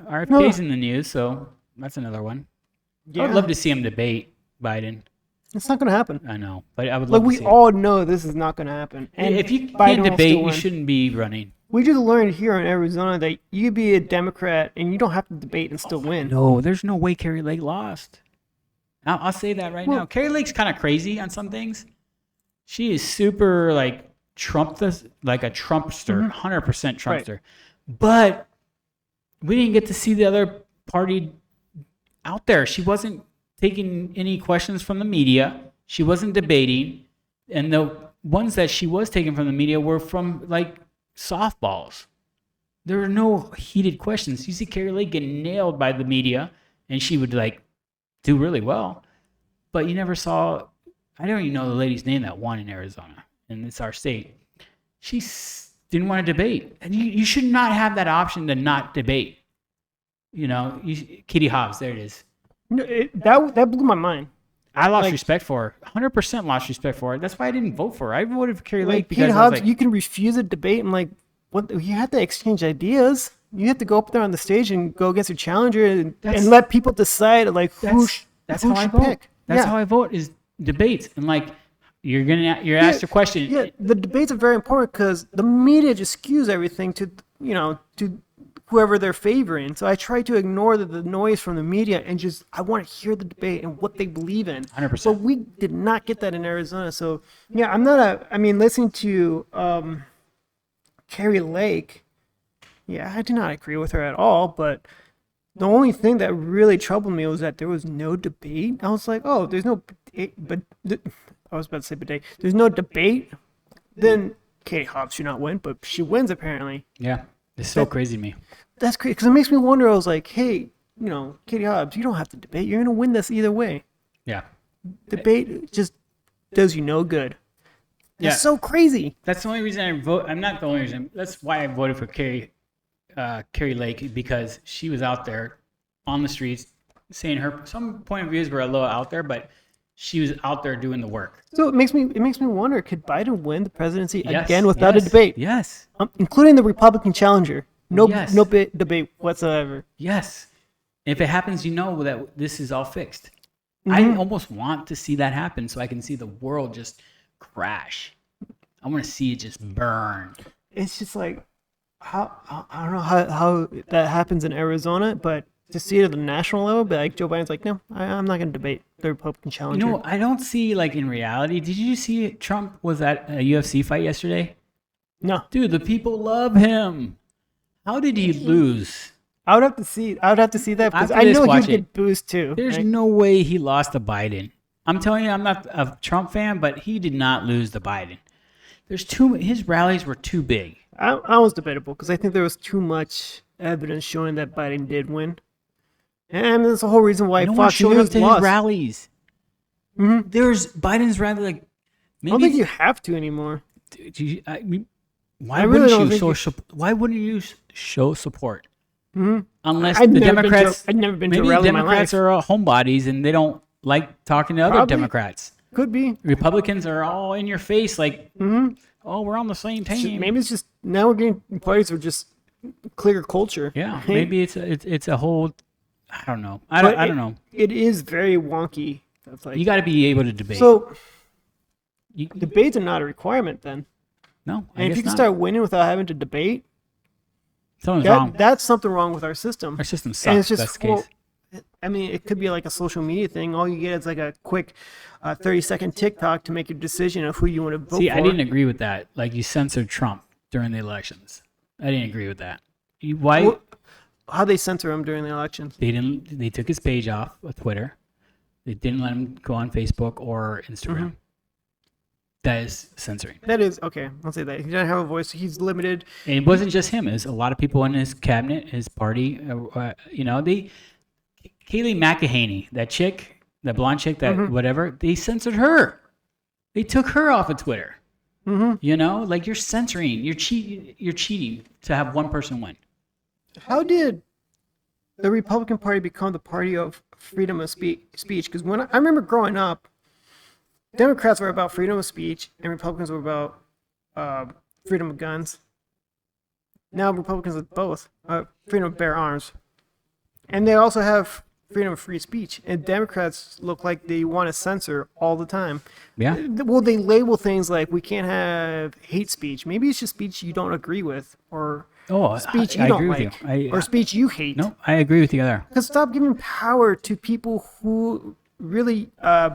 RFK's in the news, so that's another one. I would Yeah. love to see him debate Biden. It's not going to happen. I know, but I would Like, love to we see it. all know this is not going to happen. And If you Biden can't will debate, still you win. shouldn't be running. We just learned here in Arizona that you could be a Democrat and you don't have to debate and still win. No, there's no way Carrie Lake lost. I'll say that right now. Well- Carrie Lake's kind of crazy on some things. She is super like like a Trumpster, 100% Trumpster. But we didn't get to see the other party out there. She wasn't taking any questions from the media. She wasn't debating, and the ones that she was taking from the media were from like softballs. There were no heated questions. You see Carrie Lake get nailed by the media, and she would like do really well. But you never saw. I don't even know the lady's name that won in Arizona, and it's our state. She didn't want to debate, and you should not have that option to not debate. You know, Kitty Hobbs. There it is. No, that blew my mind. I lost Like- respect for her. 100% lost respect for her. That's why I didn't vote for her. I voted for Carrie Lake Like, because Kate I Hobbs, was like, you can refuse a debate and like, what? You have to exchange ideas. You have to go up there on the stage and go against your challenger and let people decide like who that's who how I should vote. pick. That's Yeah. how I vote is debates. And like, you're asked a question. Yeah, the debates are very important because the media just skews everything to to whoever they're favoring. So I try to ignore the noise from the media and just I want to hear the debate and what they believe in. 100%. But we did not get that in Arizona. So yeah, listening to Carrie Lake, yeah, I do not agree with her at all. But the only thing that really troubled me was that there was no debate. I was like, oh, there's no, but I was about to say bidet. There's no debate. Then Katie Hobbs should not win, but she wins apparently. Yeah. It's so crazy to me. That's crazy because it makes me wonder. I was like, hey, Katie Hobbs, you don't have to debate. You're gonna win this either way. Yeah. Debate just does you no good. Yeah. It's so crazy. That's the only reason I vote. I'm not the only reason. That's why I voted for Carrie Lake, because she was out there on the streets saying some point of views were a little out there, but she was out there doing the work. So it makes me wonder: could Biden win the presidency Yes, again without a yes, debate? Yes. Including the Republican challenger. No, Yes. no debate whatsoever. Yes. If it happens, you know that this is all fixed. I almost want to see that happen so I can see the world just crash. I want to see it just burn. It's just like how I don't know how that happens in Arizona, but to see it at the national level, but like Joe Biden's like, no, I'm not going to debate the Republican challenger. You know, I don't see like in reality. Did you see Trump was at a UFC fight yesterday? No, Dude, the people love him. How did he lose? I would have to see that because After I this, know watch he'd it. get boost too. There's right? no way he lost to Biden. I'm telling you, I'm not a Trump fan, but he did not lose to Biden. His rallies were too big. I was debatable because I think there was too much evidence showing that Biden did win, and that's the whole reason why No one Fox showed up News to lost. his rallies. There's Biden's rally, like I maybe. don't think you have to anymore. Why I really wouldn't don't you think show? Why wouldn't you show support? Mhm. Unless I'd the never been to- Democrats, I'd never been to a maybe rally in my Democrats life. are homebodies and they don't like talking to other Probably. Democrats. Could be. Republicans are all in your face, like, oh, we're on the same team. Maybe it's just now we're getting parties with just clear culture. Yeah, right? maybe it's a whole. I don't know. I But don't know. It is very wonky. It's like, You got to be able to debate. so You- debates are not a requirement then. no, I And if guess you can not. start winning without having to debate, Something's wrong. that's something wrong with our system. Our system sucks. And it's just That's the case. I mean, it could be like a social media thing. All you get is like a quick 30-second TikTok to make your decision of who you want to vote See, for. I didn't agree with that. Like you censored Trump during the elections. I didn't agree with that. Why? Well, how they censor him during the election. They didn't. They took his page off of Twitter. They didn't let him go on Facebook or Instagram. That is censoring. That is okay. I'll say that he doesn't have a voice. He's limited. And it wasn't just him. It was a lot of people in his cabinet, his party. Kayleigh McEnany, that chick, that blonde chick, that whatever. They censored her. They took her off of Twitter. You know, like you're censoring. You're cheating to have one person win. How did the Republican Party become the party of freedom of speech? Because when I remember growing up, Democrats were about freedom of speech and Republicans were about freedom of guns. Now Republicans are both freedom of bear arms. And they also have freedom of free speech. And Democrats look like they want to censor all the time. Yeah. Well, they label things like we can't have hate speech. Maybe it's just speech you don't agree with, or speech you I don't agree with like, you. or speech you hate. No, I agree with you there. Because stop giving power to people who really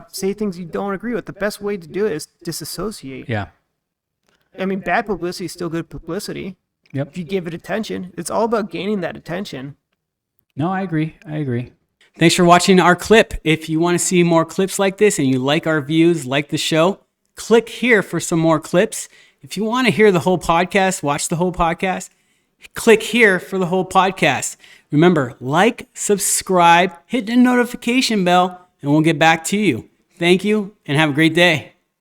say things you don't agree with. The best way to do it is disassociate. Yeah. I mean, bad publicity is still good publicity. Yep. If you give it attention, it's all about gaining that attention. No, I agree. Thanks for watching our clip. If you want to see more clips like this and you like our views, like the show, click here for some more clips. If you want to hear the whole podcast, watch the whole podcast, click here for the whole podcast. Remember, like, subscribe, hit the notification bell, and we'll get back to you. Thank you, and have a great day.